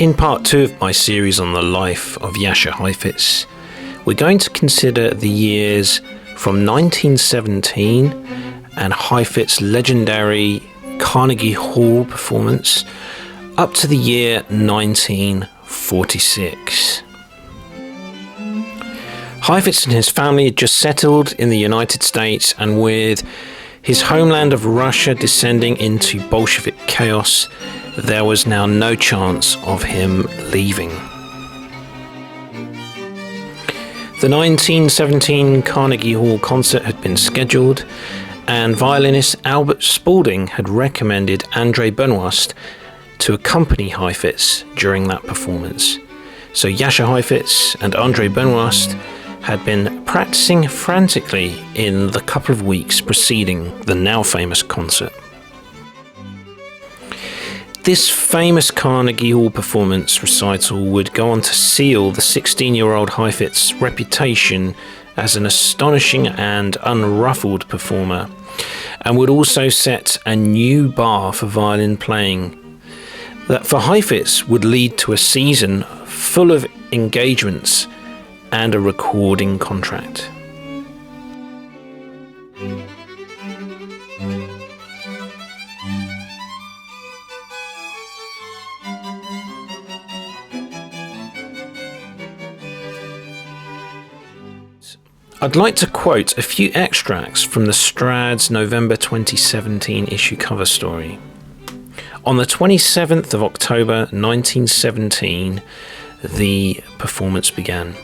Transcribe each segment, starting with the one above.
In part 2 of my series on the life of Jascha Heifetz, we're going to consider the years from 1917 and Heifetz's legendary Carnegie Hall performance up to the year 1946. Heifetz and his family had just settled in the United States, and with his homeland of Russia descending into Bolshevik chaos, there was now no chance of him leaving. The 1917 Carnegie Hall concert had been scheduled, and violinist Albert Spaulding had recommended André Benoist to accompany Heifetz during that performance. So Jascha Heifetz and André Benoist had been practicing frantically in the couple of weeks preceding the now famous concert. This famous Carnegie Hall performance recital would go on to seal the 16-year-old Heifetz's reputation as an astonishing and unruffled performer, and would also set a new bar for violin playing that for Heifetz would lead to a season full of engagements and a recording contract. I'd like to quote a few extracts from the Strad's November 2017 issue cover story. On the 27th of October 1917, the performance began.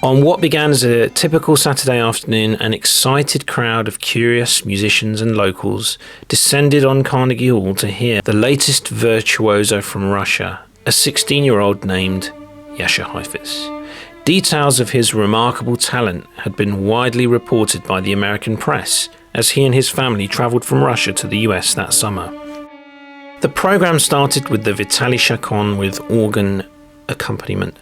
On what began as a typical Saturday afternoon, an excited crowd of curious musicians and locals descended on Carnegie Hall to hear the latest virtuoso from Russia, a 16-year-old named Jascha Heifetz. Details of his remarkable talent had been widely reported by the American press as he and his family travelled from Russia to the US that summer. The program started with the Vitaly Chacon with organ accompaniment.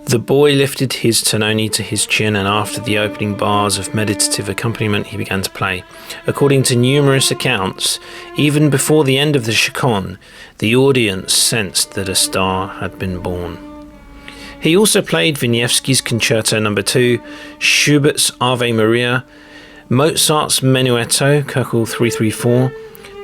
The boy lifted his tononi to his chin, and after the opening bars of meditative accompaniment, he began to play. According to numerous accounts, even before the end of the Chacon, the audience sensed that a star had been born. He also played Wieniawski's Concerto No. 2, Schubert's Ave Maria, Mozart's Menuetto, Köchel 334,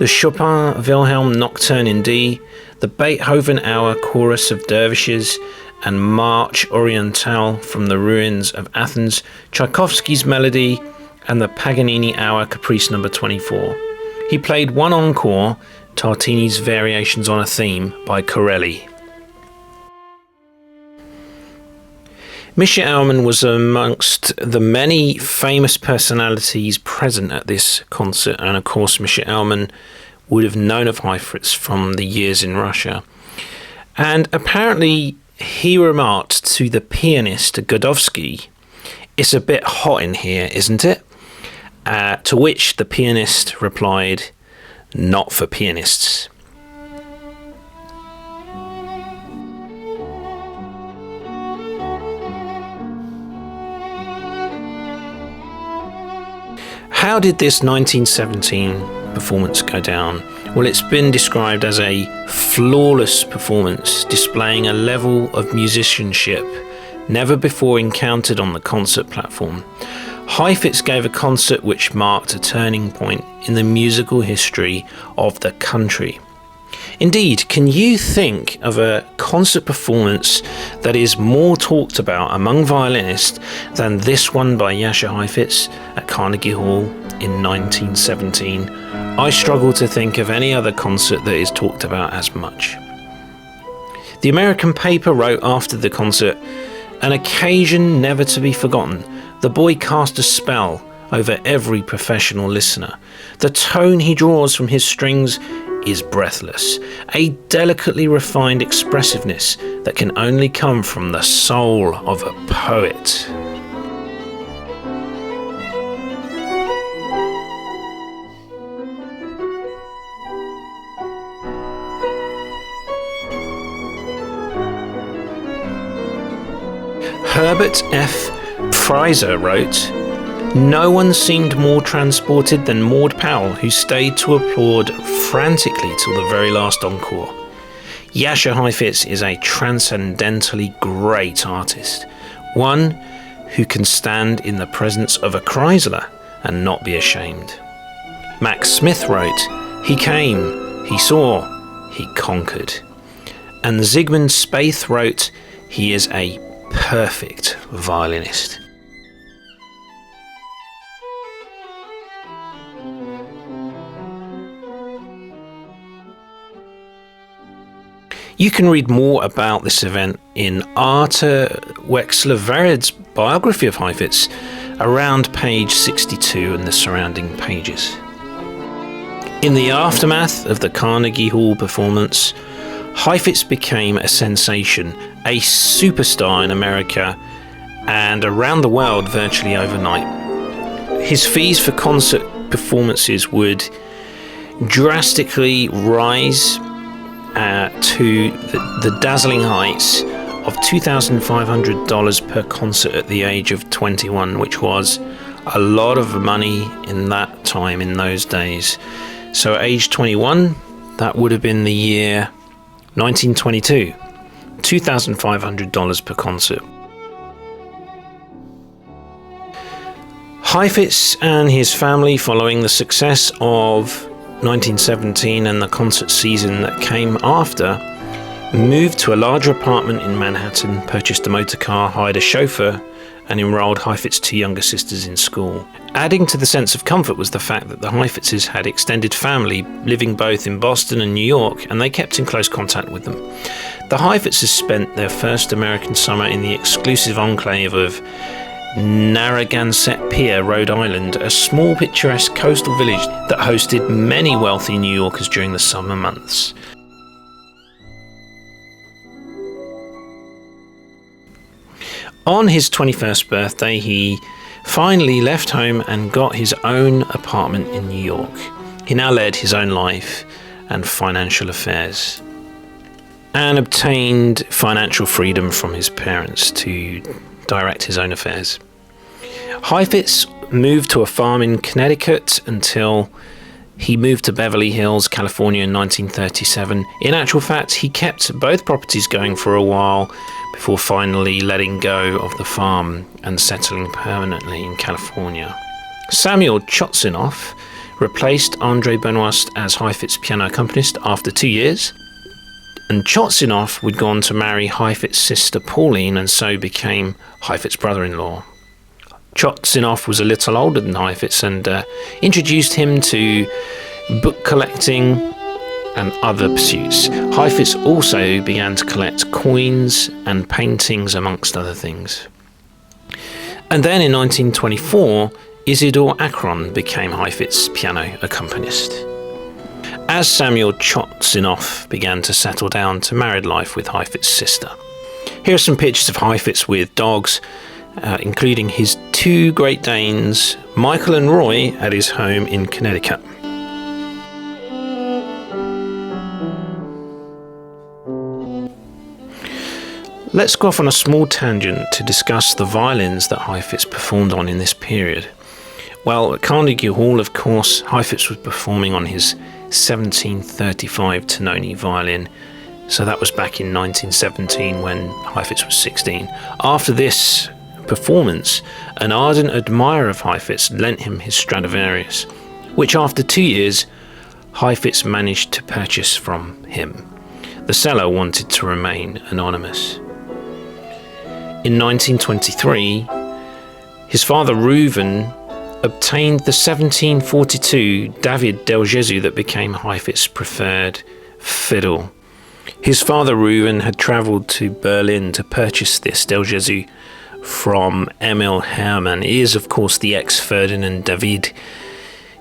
the Chopin Wilhelm Nocturne in D, the Beethoven Hour Chorus of Dervishes, and March Orientale from the Ruins of Athens, Tchaikovsky's Melody, and the Paganini Hour Caprice No. 24. He played one encore, Tartini's Variations on a Theme by Corelli. Mischa Elman was amongst the many famous personalities present at this concert, and of course Mischa Elman would have known of Heifetz from the years in Russia. And apparently he remarked to the pianist Godowsky, "It's a bit hot in here, isn't it?" To which the pianist replied, "Not for pianists." How did this 1917 performance go down? Well, it's been described as a flawless performance, displaying a level of musicianship never before encountered on the concert platform. Heifetz gave a concert which marked a turning point in the musical history of the country. Indeed, can you think of a concert performance that is more talked about among violinists than this one by Jascha Heifetz at Carnegie Hall in 1917? I struggle to think of any other concert that is talked about as much. The American paper wrote after the concert, "An occasion never to be forgotten. The boy cast a spell over every professional listener. The tone he draws from his strings is breathless, a delicately refined expressiveness that can only come from the soul of a poet." Herbert F. Freiser wrote, "No one seemed more transported than Maud Powell, who stayed to applaud frantically till the very last encore. Jascha Heifetz is a transcendentally great artist, one who can stand in the presence of a Chrysler and not be ashamed. Max Smith wrote, "He came, he saw, he conquered." And Zygmunt Spaeth wrote, "He is a perfect violinist." You can read more about this event in Artur Weschler-Vered's biography of Heifetz around page 62 and the surrounding pages. In the aftermath of the Carnegie Hall performance, Heifetz became a sensation, a superstar in America and around the world virtually overnight. His fees for concert performances would drastically rise to the dazzling heights of $2,500 per concert at the age of 21, which was a lot of money in that time, in those days. So at age 21, that would have been the year 1922, $2,500 per concert. Heifetz and his family, following the success of 1917 and the concert season that came after, moved to a larger apartment in Manhattan, purchased a motor car, hired a chauffeur, and enrolled Heifetz's two younger sisters in school. Adding to the sense of comfort was the fact that the Heifetzes had extended family living both in Boston and New York, and they kept in close contact with them. The Heifetzes spent their first American summer in the exclusive enclave of Narragansett Pier, Rhode Island, a small picturesque coastal village that hosted many wealthy New Yorkers during the summer months. On his 21st birthday, he finally left home and got his own apartment in New York. He now led his own life and financial affairs, and obtained financial freedom from his parents to direct his own affairs. Heifetz moved to a farm in Connecticut until he moved to Beverly Hills, California in 1937. In actual fact, he kept both properties going for a while before finally letting go of the farm and settling permanently in California. Samuel Chotsinoff replaced André Benoist as Heifetz's piano accompanist after 2 years, and Chotsinoff would go on to marry Heifetz's sister Pauline and so became Heifetz's brother-in-law. Chotsinoff was a little older than Heifetz and introduced him to book collecting and other pursuits. Heifetz also began to collect coins and paintings, amongst other things. And then in 1924, Isidor Akron became Heifetz's piano accompanist. As Samuel Chotsinoff began to settle down to married life with Heifetz's sister. Here are some pictures of Heifetz with dogs, including his two Great Danes, Michael and Roy, at his home in Connecticut. Let's go off on a small tangent to discuss the violins that Heifetz performed on in this period. Well, at Carnegie Hall, of course, Heifetz was performing on his 1735 Tononi violin, so that was back in 1917 when Heifetz was 16. After this performance, an ardent admirer of Heifetz lent him his Stradivarius, which after 2 years, Heifetz managed to purchase from him. The seller wanted to remain anonymous. In 1923, his father Reuven obtained the 1742 David del Gesù that became Heifetz's preferred fiddle. His father Reuven had travelled to Berlin to purchase this del Gesù from Emil Hermann. He is, of course, the ex-Ferdinand David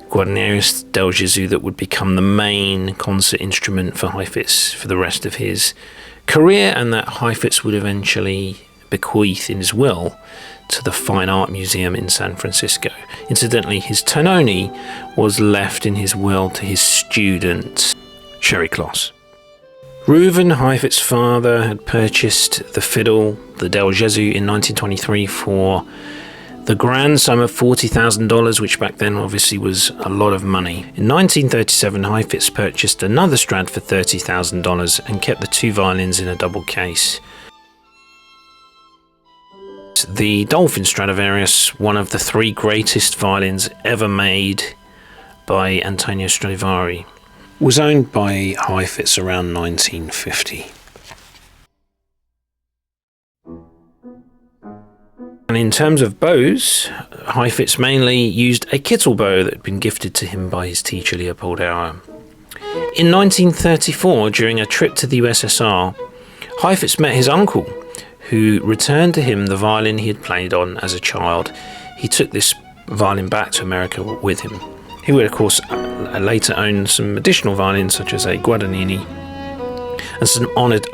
Guarnerius del Gesù that would become the main concert instrument for Heifetz for the rest of his career, and that Heifetz would eventually bequeath in his will to the Fine Art Museum in San Francisco. Incidentally, his Tononi was left in his will to his student, Sherry Kloss. Reuven, Heifetz's father, had purchased the fiddle, the del Gesù, in 1923 for the grand sum of $40,000, which back then obviously was a lot of money. In 1937, Heifetz purchased another Strad for $30,000 and kept the two violins in a double case. The Dolphin Stradivarius, one of the three greatest violins ever made by Antonio Stradivari, was owned by Heifetz around 1950. And in terms of bows, Heifetz mainly used a kittel bow that had been gifted to him by his teacher Leopold Auer. In 1934, during a trip to the USSR, Heifetz met his uncle, who returned to him the violin he had played on as a child. He took this violin back to America with him. He would, of course, later own some additional violins, such as a Guadagnini, and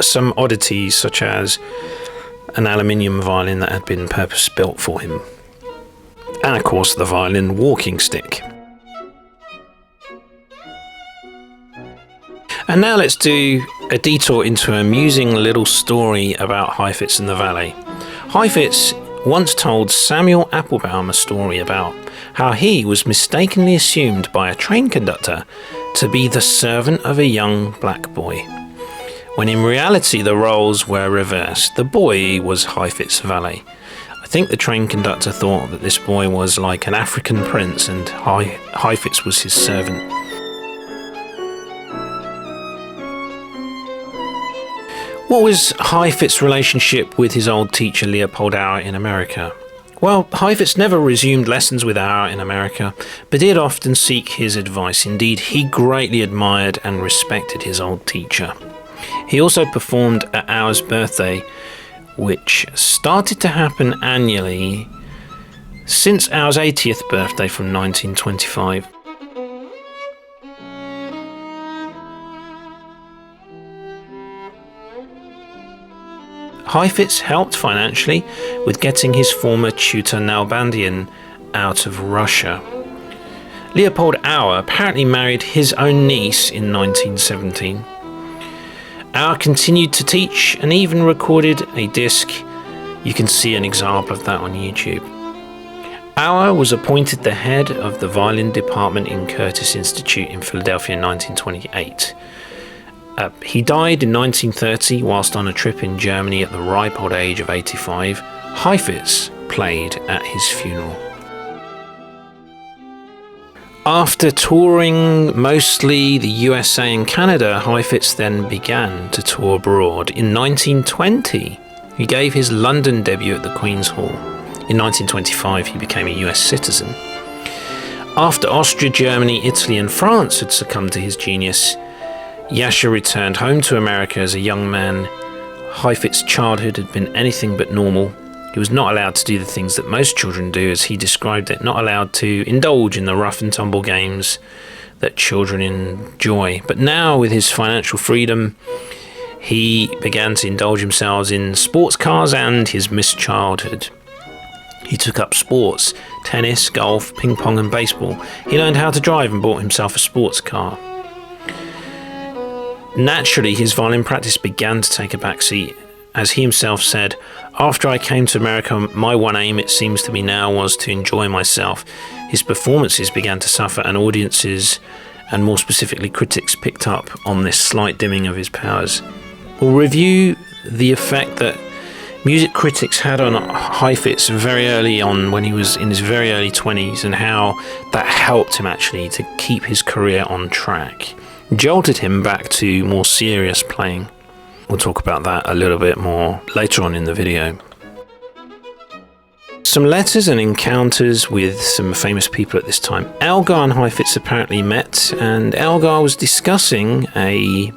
some oddities, such as an aluminium violin that had been purpose-built for him. And, of course, the violin walking stick. And now let's do a detour into an amusing little story about Heifetz and the valet. Heifetz once told Samuel Applebaum a story about how he was mistakenly assumed by a train conductor to be the servant of a young black boy, when in reality the roles were reversed. The boy was Heifetz's valet. I think the train conductor thought that this boy was like an African prince and Heifetz was his servant. What was Heifetz's relationship with his old teacher Leopold Auer in America? Well, Heifetz never resumed lessons with Auer in America, but did often seek his advice. Indeed, he greatly admired and respected his old teacher. He also performed at Auer's birthday, which started to happen annually since Auer's 80th birthday from 1925. Heifetz helped financially with getting his former tutor Nalbandian out of Russia. Leopold Auer apparently married his own niece in 1917. Auer continued to teach and even recorded a disc. You can see an example of that on YouTube. Auer was appointed the head of the violin department in Curtis Institute in Philadelphia in 1928. He died in 1930 whilst on a trip in Germany at the ripe old age of 85. Heifetz played at his funeral. After touring mostly the USA and Canada, Heifetz then began to tour abroad. In 1920, he gave his London debut at the Queen's Hall. In 1925, he became a US citizen. After Austria, Germany, Italy and France had succumbed to his genius, Jascha returned home to America as a young man. Heifetz's childhood had been anything but normal. He was not allowed to do the things that most children do, as he described it, not allowed to indulge in the rough and tumble games that children enjoy. But now, with his financial freedom, he began to indulge himself in sports cars and his missed childhood. He took up sports, tennis, golf, ping pong and baseball. He learned how to drive and bought himself a sports car. Naturally, his violin practice began to take a backseat. As he himself said, "After I came to America, my one aim, it seems to me now, was to enjoy myself." His performances began to suffer, and audiences, and more specifically critics, picked up on this slight dimming of his powers. We'll review the effect that music critics had on Heifetz very early on, when he was in his very early 20s, and how that helped him actually to keep his career on track. Jolted him back to more serious playing. We'll talk about that a little bit more later on in the video. Some letters and encounters with some famous people at this time. Elgar and Heifetz apparently met, and Elgar was discussing a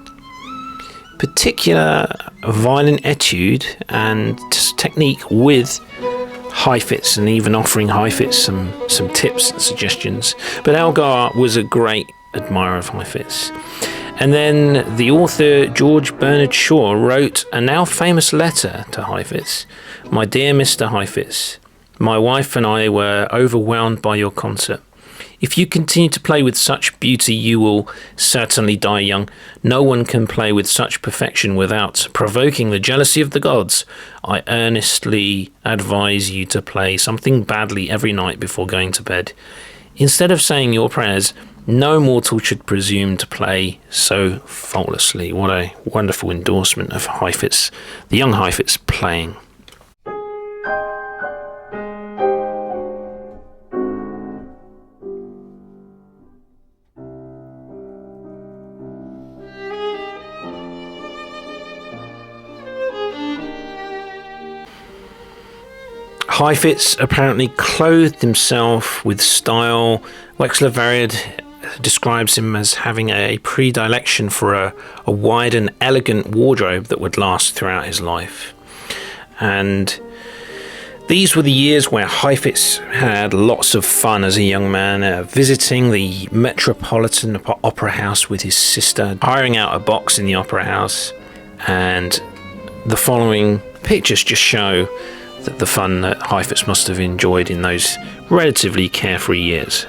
particular violin etude and technique with Heifetz, and even offering Heifetz some tips and suggestions. But Elgar was a great admirer of Heifetz. And then the author George Bernard Shaw wrote a now famous letter to Heifetz. "My dear Mr. Heifetz, my wife and I were overwhelmed by your concert. If you continue to play with such beauty, you will certainly die young. No one can play with such perfection without provoking the jealousy of the gods. I earnestly advise you to play something badly every night before going to bed. Instead of saying your prayers, no mortal should presume to play so faultlessly." What a wonderful endorsement of Heifetz, the young Heifetz playing. Heifetz apparently clothed himself with style. Weschler-Vered describes him as having a predilection for a wide and elegant wardrobe that would last throughout his life. And these were the years where Heifetz had lots of fun as a young man, visiting the Metropolitan Opera House with his sister, hiring out a box in the opera house, and the following pictures just show the fun that Heifetz must have enjoyed in those relatively carefree years.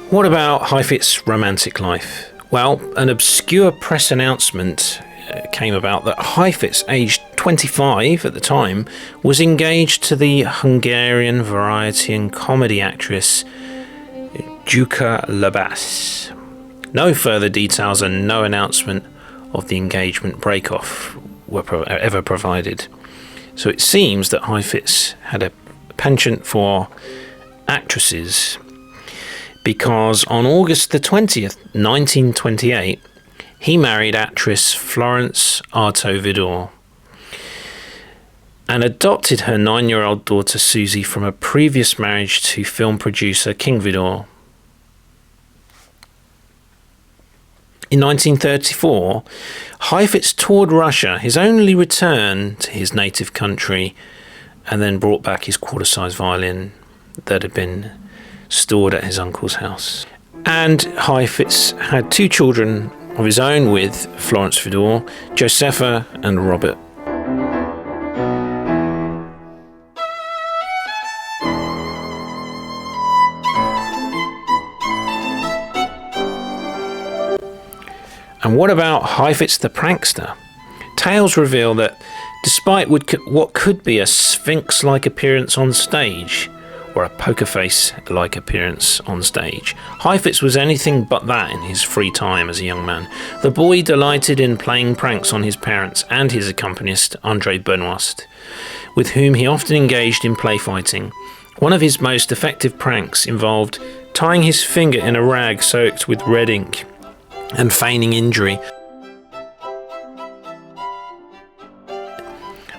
What about Heifetz's romantic life? Well, an obscure press announcement came about that Heifetz, aged 25 at the time, was engaged to the Hungarian variety and comedy actress Juka Labas. No further details and no announcement of the engagement break-off were ever provided. So it seems that Heifetz had a penchant for actresses, because on August the 20th, 1928, he married actress Florence Artur Weschler-Vered and adopted her 9-year-old daughter Susie from a previous marriage to film producer King Weschler. In 1934, Heifetz toured Russia, his only return to his native country, and then brought back his quarter-size violin that had been stored at his uncle's house. And Heifetz had 2 children of his own with Florence Weschler-Vered, Josepha and Robert. And what about Heifetz the prankster? Tales reveal that despite what could be a sphinx-like appearance on stage, or a poker face-like appearance on stage, Heifetz was anything but that in his free time as a young man. The boy delighted in playing pranks on his parents and his accompanist, André Benoist, with whom he often engaged in play fighting. One of his most effective pranks involved tying his finger in a rag soaked with red ink and feigning injury.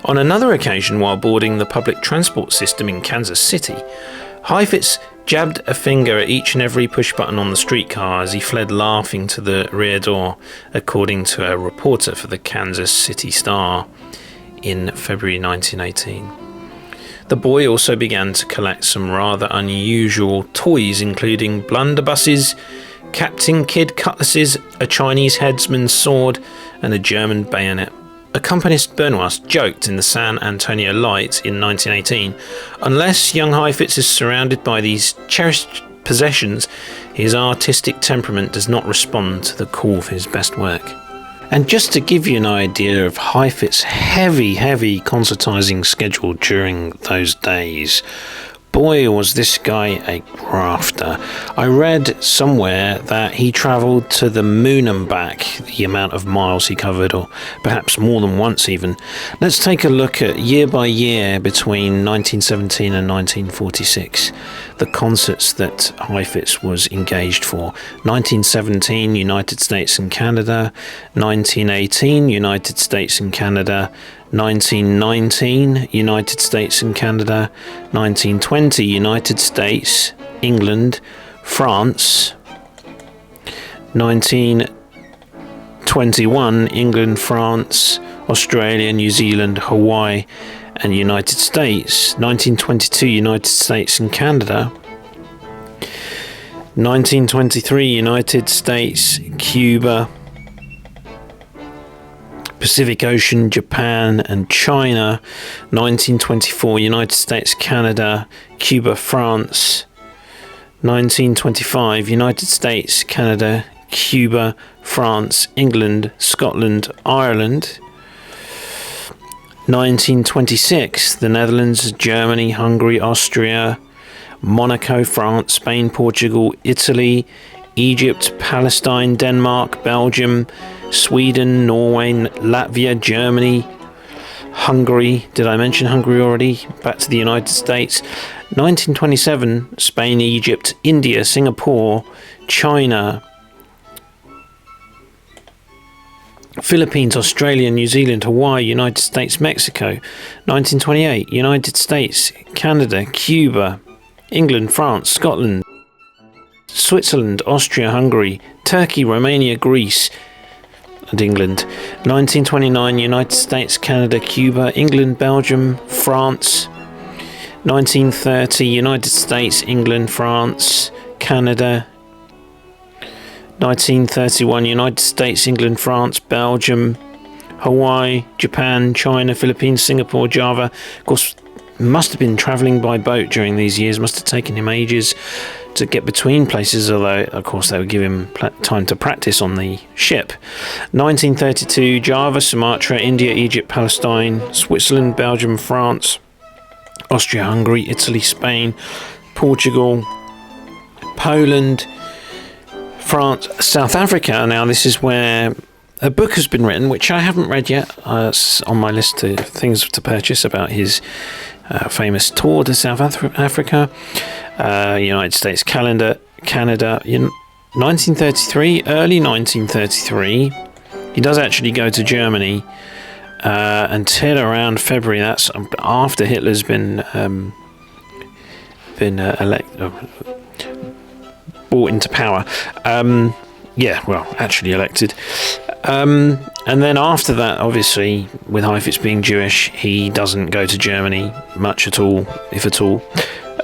On another occasion, while boarding the public transport system in Kansas City, Heifetz jabbed a finger at each and every push button on the streetcar as he fled laughing to the rear door, according to a reporter for the Kansas City Star in February 1918. The boy also began to collect some rather unusual toys, including blunderbusses, Captain Kidd cutlasses, a Chinese headsman's sword, and a German bayonet. Accompanist Benoist joked in the San Antonio Light in 1918, unless young Heifetz is surrounded by these cherished possessions, his artistic temperament does not respond to the call for his best work. And just to give you an idea of Heifetz's heavy concertizing schedule during those days, boy, was this guy a grafter. I read somewhere that he travelled to the moon and back, the amount of miles he covered, or perhaps more than once even. Let's take a look at year by year between 1917 and 1946, the concerts that Heifetz was engaged for. 1917, United States and Canada. 1918, United States and Canada. 1919, United States and Canada. 1920, United States, England, France. 1921, England, France, Australia, New Zealand, Hawaii, and United States. 1922, United States and Canada. 1923, United States, Cuba, Pacific Ocean, Japan and China. 1924, United States, Canada, Cuba, France. 1925, United States, Canada, Cuba, France, England, Scotland, Ireland. 1926, the Netherlands, Germany, Hungary, Austria, Monaco, France, Spain, Portugal, Italy, Egypt, Palestine, Denmark, Belgium, Sweden, Norway, Latvia, Germany, Hungary. Did I mention Hungary already? Back to the United States. 1927, Spain, Egypt, India, Singapore, China, Philippines, Australia, New Zealand, Hawaii, United States, Mexico. 1928, United States, Canada, Cuba, England, France, Scotland, Switzerland, Austria, Hungary, Turkey, Romania, Greece, and England. 1929, United States, Canada, Cuba, England, Belgium, France. 1930, United States, England, France, Canada. 1931, United States, England, France, Belgium, Hawaii, Japan, China, Philippines, Singapore, Java. Of course, must have been travelling by boat during these years. Must have taken him ages to get between places, although of course they would give him time to practice on the ship. 1932, Java, Sumatra, India, Egypt, Palestine, Switzerland, Belgium, France, Austria, Hungary, Italy, Spain, Portugal, Poland, France, South Africa. Now this is where a book has been written, which I haven't read yet. It's on my list of things to purchase about his famous tour to South Africa. United States, Canada, 1933, early 1933. He does actually go to Germany until around February. That's after Hitler's been brought into power. Actually elected. And then after that, obviously, with Heifetz being Jewish, he doesn't go to Germany much at all, if at all,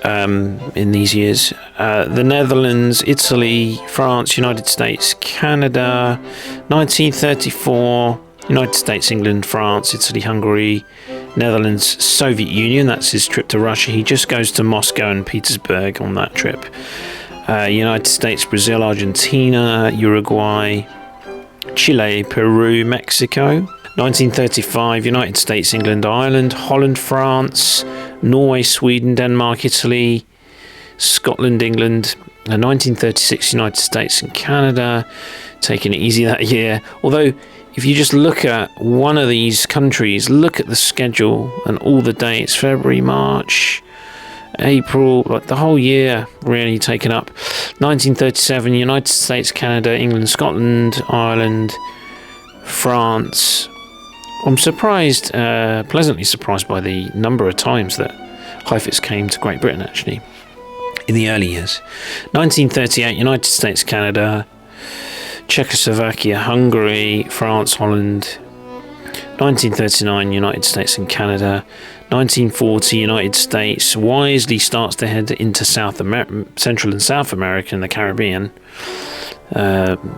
in these years. The Netherlands, Italy, France, United States, Canada, 1934, United States, England, France, Italy, Hungary, Netherlands, Soviet Union. That's his trip to Russia. He just goes to Moscow and Petersburg on that trip. United States, Brazil, Argentina, Uruguay, Chile, Peru, Mexico. 1935, United States, England, Ireland, Holland, France, Norway, Sweden, Denmark, Italy, Scotland, England. 1936, United States and Canada, taking it easy that year. Although, if you just look at one of these countries, look at the schedule and all the dates, February, March, April, like the whole year really taken up. 1937, United States, Canada, England, Scotland, Ireland, France. I'm surprised, pleasantly surprised by the number of times that Heifetz came to Great Britain, actually, in the early years. 1938, United States, Canada, Czechoslovakia, Hungary, France, Holland. 1939, United States and Canada. 1940, United States wisely starts to head into Central and South America and the Caribbean.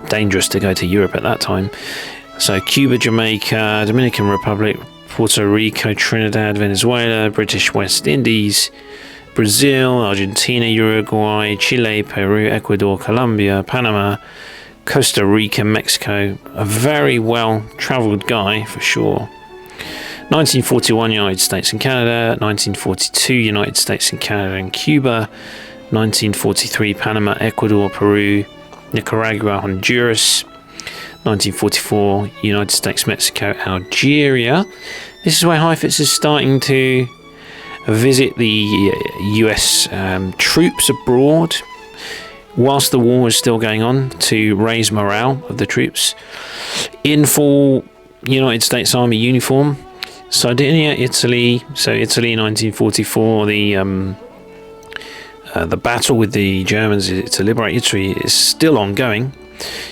Dangerous to go to Europe at that time. So Cuba, Jamaica, Dominican Republic, Puerto Rico, Trinidad, Venezuela, British West Indies, Brazil, Argentina, Uruguay, Chile, Peru, Ecuador, Colombia, Panama, Costa Rica, Mexico, a very well-travelled guy for sure. 1941, United States and Canada. 1942, United States and Canada and Cuba. 1943, Panama, Ecuador, Peru, Nicaragua, Honduras. 1944, United States, Mexico, Algeria. This is where Heifetz is starting to visit the US troops abroad whilst the war is still going on, to raise morale of the troops. In full United States Army uniform. Sardinia, Italy. So Italy, 1944, the battle with the Germans to liberate Italy is still ongoing.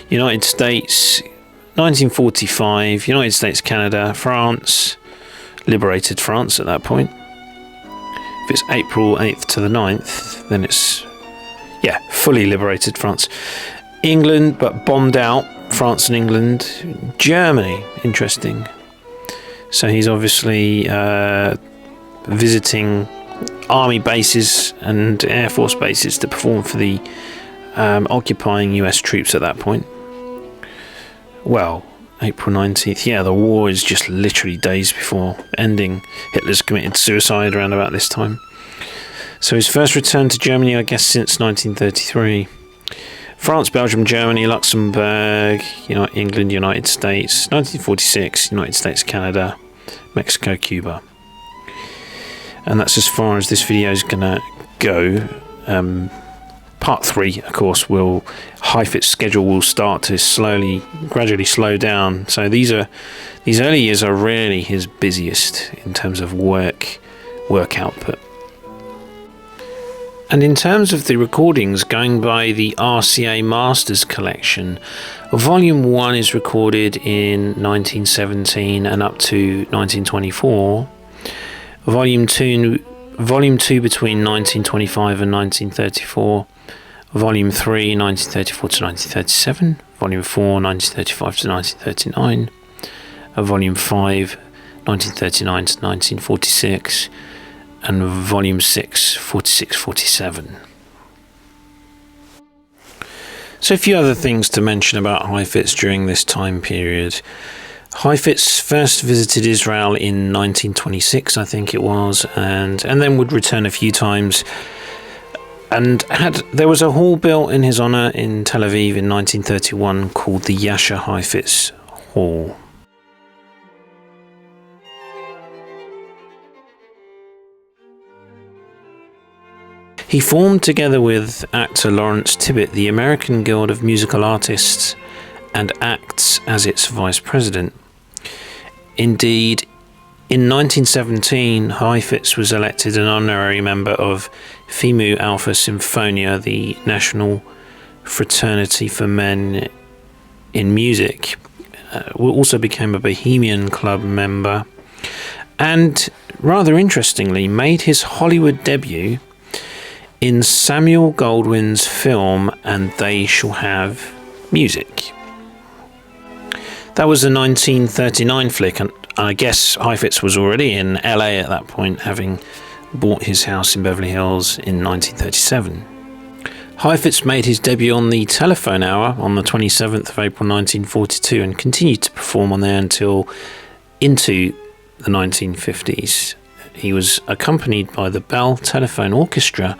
United States, 1945, United States, Canada, France, liberated France at that point. If it's April 8th to the 9th, then it's, fully liberated France. England, but bombed out, France and England. Germany, interesting. So he's obviously visiting army bases and air force bases to perform for the occupying US troops at that point. Well, April 19th, the war is just literally days before ending. Hitler's committed suicide around about this time. So his first return to Germany, I guess, since 1933. France, Belgium, Germany, Luxembourg, England, United States. 1946, United States, Canada, Mexico, Cuba. And that's as far as this video is going to go. Part 3, of course, Heifetz's schedule will start to gradually slow down. So these early years are really his busiest in terms of work output. And in terms of the recordings, going by the RCA Masters collection, Volume 1 is recorded in 1917 and up to 1924. Volume 2 between 1925 and 1934. Volume 3, 1934 to 1937. Volume 4, 1935 to 1939. Volume 5, 1939 to 1946. And Volume 6, 46-47. So a few other things to mention about Heifetz during this time period. Heifetz first visited Israel in 1926, I think it was, and then would return a few times. And there was a hall built in his honour in Tel Aviv in 1931 called the Jascha Heifetz Hall. He formed, together with actor Lawrence Tibbett, the American Guild of Musical Artists and acts as its vice president. Indeed, in 1917, Heifetz was elected an honorary member of Phi Alpha Symphonia, the national fraternity for men in music. Also became a Bohemian Club member, and rather interestingly, made his Hollywood debut in Samuel Goldwyn's film And They Shall Have Music. That was a 1939 flick, and I guess Heifetz was already in LA at that point, having bought his house in Beverly Hills in 1937. Heifetz made his debut on the Telephone Hour on the 27th of April 1942 and continued to perform on there until into the 1950s. He was accompanied by the Bell Telephone Orchestra,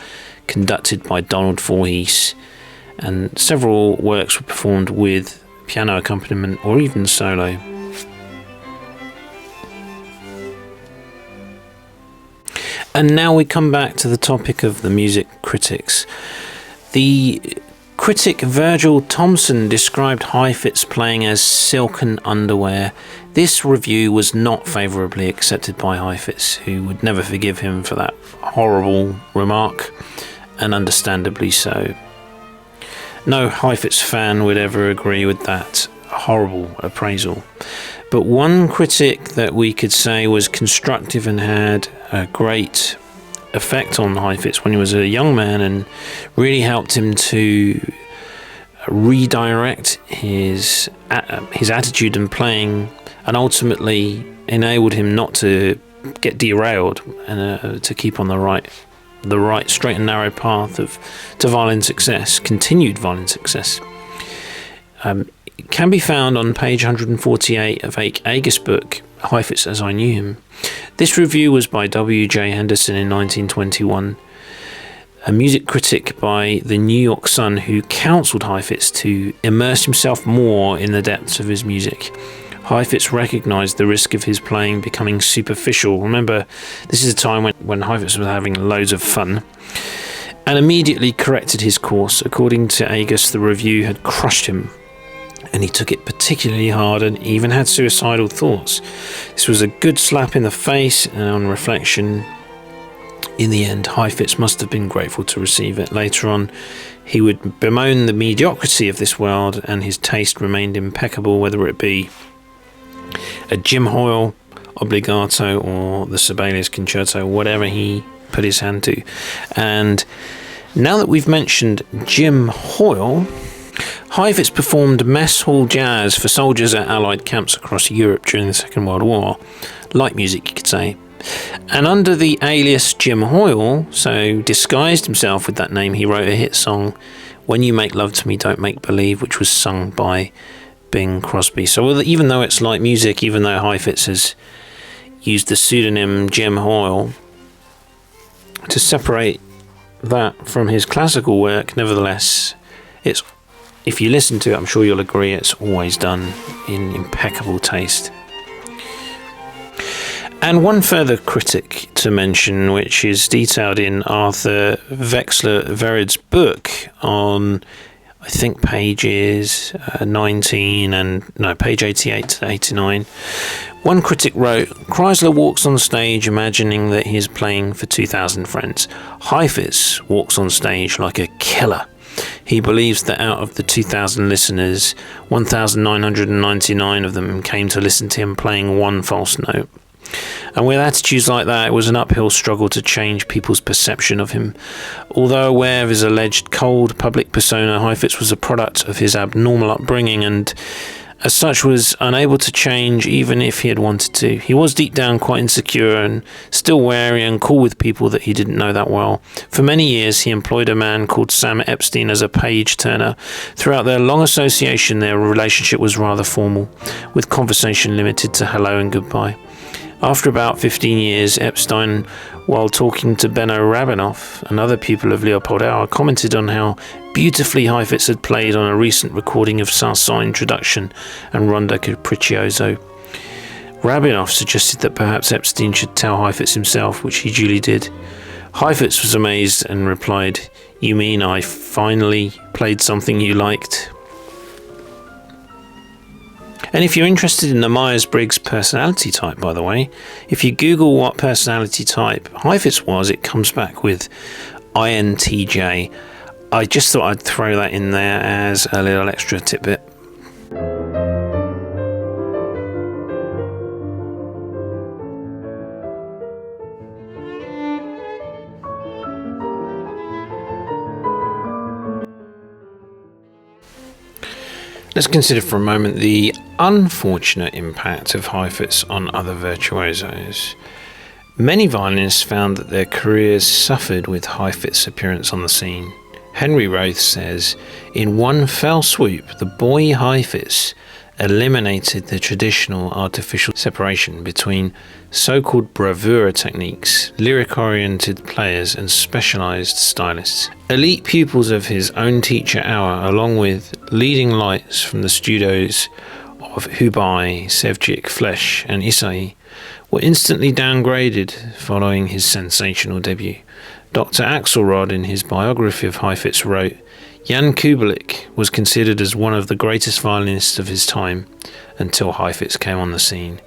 conducted by Donald Voorhees, and several works were performed with piano accompaniment or even solo. And now we come back to the topic of the music critics. The critic Virgil Thompson described Heifetz playing as silken underwear. This review was not favourably accepted by Heifetz, who would never forgive him for that horrible remark, and understandably so. No Heifetz fan would ever agree with that horrible appraisal. But one critic that we could say was constructive and had a great effect on Heifetz when he was a young man and really helped him to redirect his attitude and playing, and ultimately enabled him not to get derailed and to keep on the right straight and narrow path to violin success, continued violin success. It can be found on page 148 of Agus' book, Heifetz as I Knew Him. This review was by W.J. Henderson in 1921, a music critic by the New York Sun who counselled Heifetz to immerse himself more in the depths of his music. Heifetz recognised the risk of his playing becoming superficial. Remember, this is a time when Heifetz was having loads of fun, and immediately corrected his course. According to Agus, the review had crushed him, and he took it particularly hard and even had suicidal thoughts. This was a good slap in the face, and on reflection, in the end, Heifetz must have been grateful to receive it. Later on, he would bemoan the mediocrity of this world, and his taste remained impeccable, whether it be a Jim Hoyl Obbligato or the Sibelius Concerto, whatever he put his hand to. And now that we've mentioned Jim Hoyl, Heifetz performed mess hall jazz for soldiers at Allied camps across Europe during the Second World War. Light music, you could say. And under the alias Jim Hoyl, so disguised himself with that name, he wrote a hit song, When You Make Love to Me, Don't Make Believe, which was sung by Bing Crosby. So even though it's light music, even though Heifetz has used the pseudonym Jim Hoyl to separate that from his classical work, nevertheless, it's, if you listen to it, I'm sure you'll agree, it's always done in impeccable taste. And one further critic to mention, which is detailed in Artur Weschler-Vered's book on, I think, pages 88 to 89. One critic wrote, Chrysler walks on stage imagining that he is playing for 2,000 friends. Heifetz walks on stage like a killer. He believes that out of the 2,000 listeners, 1,999 of them came to listen to him playing one false note. And with attitudes like that, it was an uphill struggle to change people's perception of him. Although aware of his alleged cold public persona, Heifetz was a product of his abnormal upbringing and as such was unable to change even if he had wanted to. He was deep down quite insecure and still wary and cool with people that he didn't know that well. For many years he employed a man called Sam Epstein as a page turner. Throughout their long association, their relationship was rather formal, with conversation limited to hello and goodbye. After about 15 years, Epstein, while talking to Benno Rabinoff, another pupil of Leopold Auer, commented on how beautifully Heifetz had played on a recent recording of Saint-Saëns Introduction and Rondo Capriccioso. Rabinoff suggested that perhaps Epstein should tell Heifetz himself, which he duly did. Heifetz was amazed and replied, "You mean I finally played something you liked?" And if you're interested in the Myers-Briggs personality type, by the way, if you Google what personality type Heifetz was, it comes back with INTJ. I just thought I'd throw that in there as a little extra tidbit. Let's consider for a moment the unfortunate impact of Heifetz on other virtuosos. Many violinists found that their careers suffered with Heifetz's appearance on the scene. Henry Roth says, "In one fell swoop, the boy Heifetz eliminated the traditional artificial separation between so-called bravura techniques, lyric-oriented players and specialized stylists. Elite pupils of his own teacher Auer, along with leading lights from the studios of Hubei, Sevcik, Flesch and Isai, were instantly downgraded following his sensational debut." Dr. Axelrod, in his biography of Heifetz, wrote, Jan Kubelik was considered as one of the greatest violinists of his time until Heifetz came on the scene.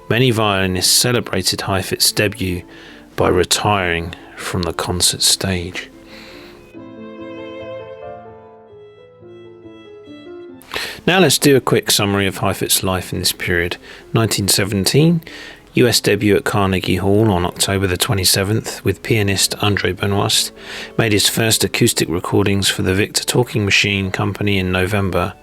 Many violinists celebrated Heifetz's debut by retiring from the concert stage. Now let's do a quick summary of Heifetz's life in this period. 1917, US debut at Carnegie Hall on October the 27th with pianist André Benoist, made his first acoustic recordings for the Victor Talking Machine Company in November,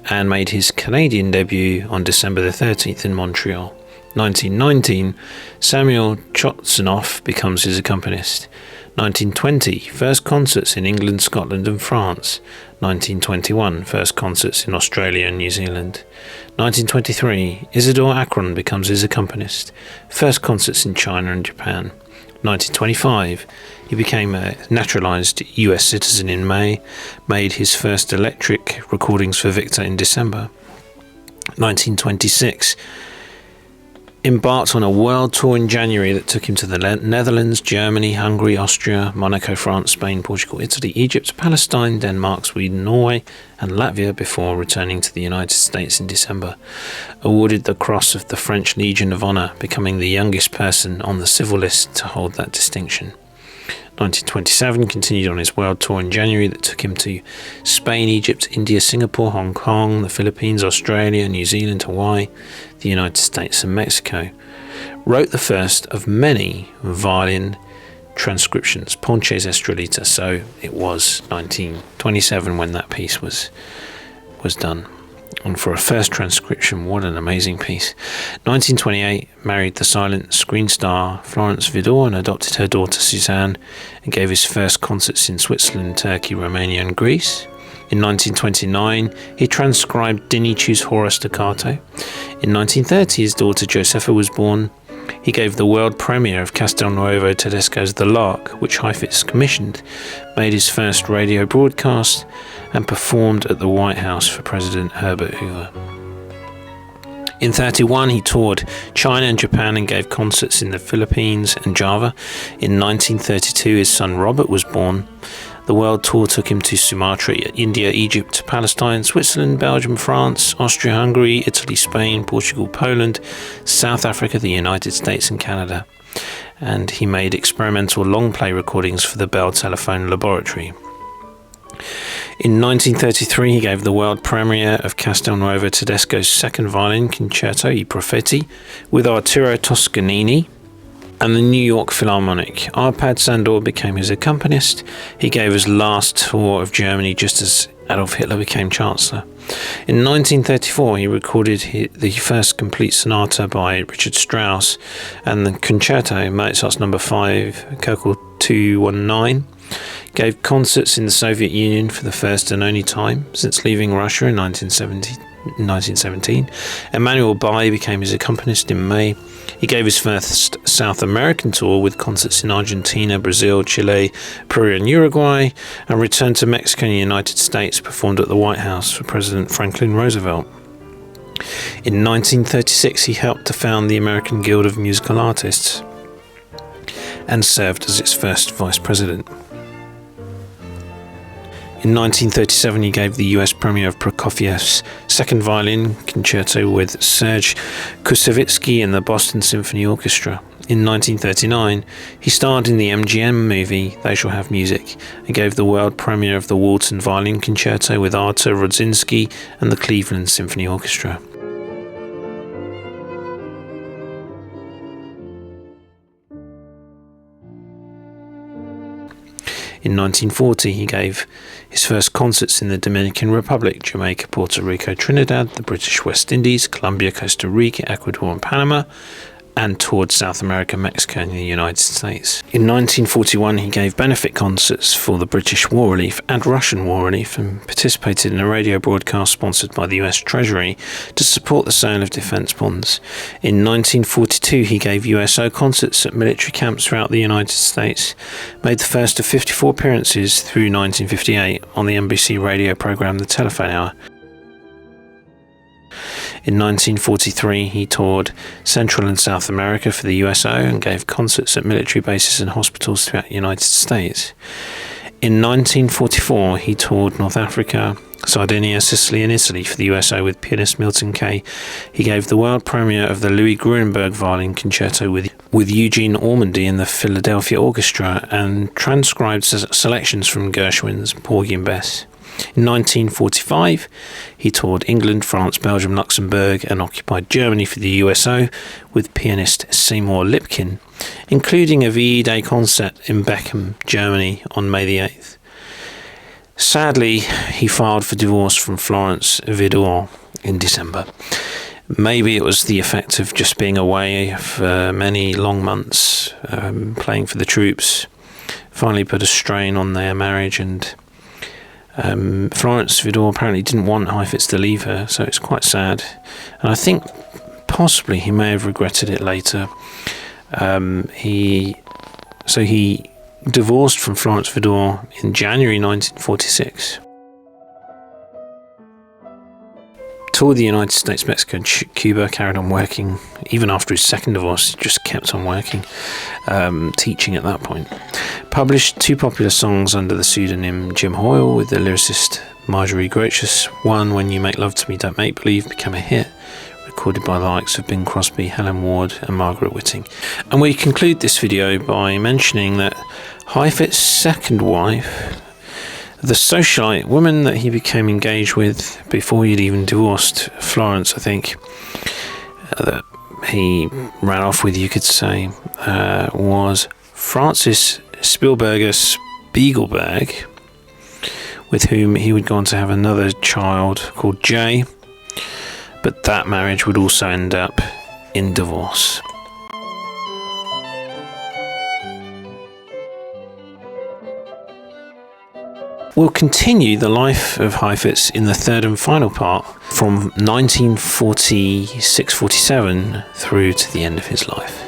and made his Canadian debut on December the 13th in Montreal. 1919, Samuel Chotsinoff becomes his accompanist. 1920, first concerts in England, Scotland and France. 1921, first concerts in Australia and New Zealand. 1923, Isidor Akron becomes his accompanist. First concerts in China and Japan. 1925, he became a naturalised US citizen in May, made his first electric recordings for Victor in December. 1926, embarked on a world tour in January that took him to the Netherlands, Germany, Hungary, Austria, Monaco, France, Spain, Portugal, Italy, Egypt, Palestine, Denmark, Sweden, Norway and Latvia before returning to the United States in December. Awarded the Cross of the French Legion of Honour, becoming the youngest person on the civil list to hold that distinction. 1927, continued on his world tour in January that took him to Spain, Egypt, India, Singapore, Hong Kong, the Philippines, Australia, New Zealand, Hawaii, the United States and Mexico. Wrote the first of many violin transcriptions, Ponches Estrelita, so it was 1927 when that piece was done. And for a first transcription, what an amazing piece. 1928, married the silent screen star Florence Vidor and adopted her daughter Suzanne, and gave his first concerts in Switzerland, Turkey, Romania and Greece. In 1929, he transcribed Dinicu's Hora Staccato. In 1930, his daughter Josefa was born. He gave the world premiere of Castelnuovo Tedesco's The Lark, which Heifetz commissioned, made his first radio broadcast, and performed at the White House for President Herbert Hoover. In 1931, he toured China and Japan and gave concerts in the Philippines and Java. In 1932, his son Robert was born. The world tour took him to Sumatra, India, Egypt, Palestine, Switzerland, Belgium, France, Austria, Hungary, Italy, Spain, Portugal, Poland, South Africa, the United States and Canada. And he made experimental long-play recordings for the Bell Telephone Laboratory. In 1933, he gave the world premiere of Castelnuovo Tedesco's second violin concerto, I Profeti, with Arturo Toscanini and the New York Philharmonic. Arpad Sandor became his accompanist. He gave his last tour of Germany just as Adolf Hitler became Chancellor. In 1934, he recorded the first complete sonata by Richard Strauss and the concerto, Mozart's No. 5, Köchel 219. Gave concerts in the Soviet Union for the first and only time since leaving Russia in 1917. Emanuel Bai became his accompanist in May. He gave his first South American tour with concerts in Argentina, Brazil, Chile, Peru and Uruguay, and returned to Mexico and the United States, performed at the White House for President Franklin Roosevelt. In 1936, he helped to found the American Guild of Musical Artists and served as its first vice president. In 1937, he gave the US premiere of Prokofiev's second violin concerto with Serge Koussevitzky and the Boston Symphony Orchestra. In 1939, he starred in the MGM movie They Shall Have Music and gave the world premiere of the Walton Violin Concerto with Artur Rodzinski and the Cleveland Symphony Orchestra. In 1940, he gave his first concerts in the Dominican Republic, Jamaica, Puerto Rico, Trinidad, the British West Indies, Colombia, Costa Rica, Ecuador and Panama, and toured South America, Mexico and the United States. In 1941, he gave benefit concerts for the British War Relief and Russian War Relief and participated in a radio broadcast sponsored by the US Treasury to support the sale of defence bonds. In 1942, he gave USO concerts at military camps throughout the United States, made the first of 54 appearances through 1958 on the NBC radio programme The Telephone Hour. In 1943, he toured Central and South America for the USO and gave concerts at military bases and hospitals throughout the United States. In 1944, he toured North Africa, Sardinia, Sicily and Italy for the USO with pianist Milton Kay. He gave the world premiere of the Louis Gruenberg Violin Concerto with Eugene Ormandy and the Philadelphia Orchestra and transcribed selections from Gershwin's Porgy and Bess. In 1945, he toured England, France, Belgium, Luxembourg and occupied Germany for the USO with pianist Seymour Lipkin, including a VE Day concert in Beckham, Germany on May the 8th. Sadly, he filed for divorce from Florence Vidor in December. Maybe it was the effect of just being away for many long months, playing for the troops, finally put a strain on their marriage, and Florence Vidor apparently didn't want Heifetz to leave her, so it's quite sad. And I think possibly he may have regretted it later. He divorced from Florence Vidor in January 1946. Toured the United States, Mexico and Cuba, carried on working. Even after his second divorce, he just kept on working, teaching at that point. Published 2 popular songs under the pseudonym Jim Hoyl with the lyricist Marjorie Grotius. One, When You Make Love to Me Don't Make Believe, became a hit, recorded by the likes of Bing Crosby, Helen Ward and Margaret Whiting. And we conclude this video by mentioning that Heifetz's second wife, the socialite woman that he became engaged with before he'd even divorced Florence, I think, that he ran off with, you could say, was Frances Spielberger Spiegelberg, with whom he would go on to have another child called Jay, but that marriage would also end up in divorce. We'll continue the life of Heifetz in the third and final part from 1946-47 through to the end of his life.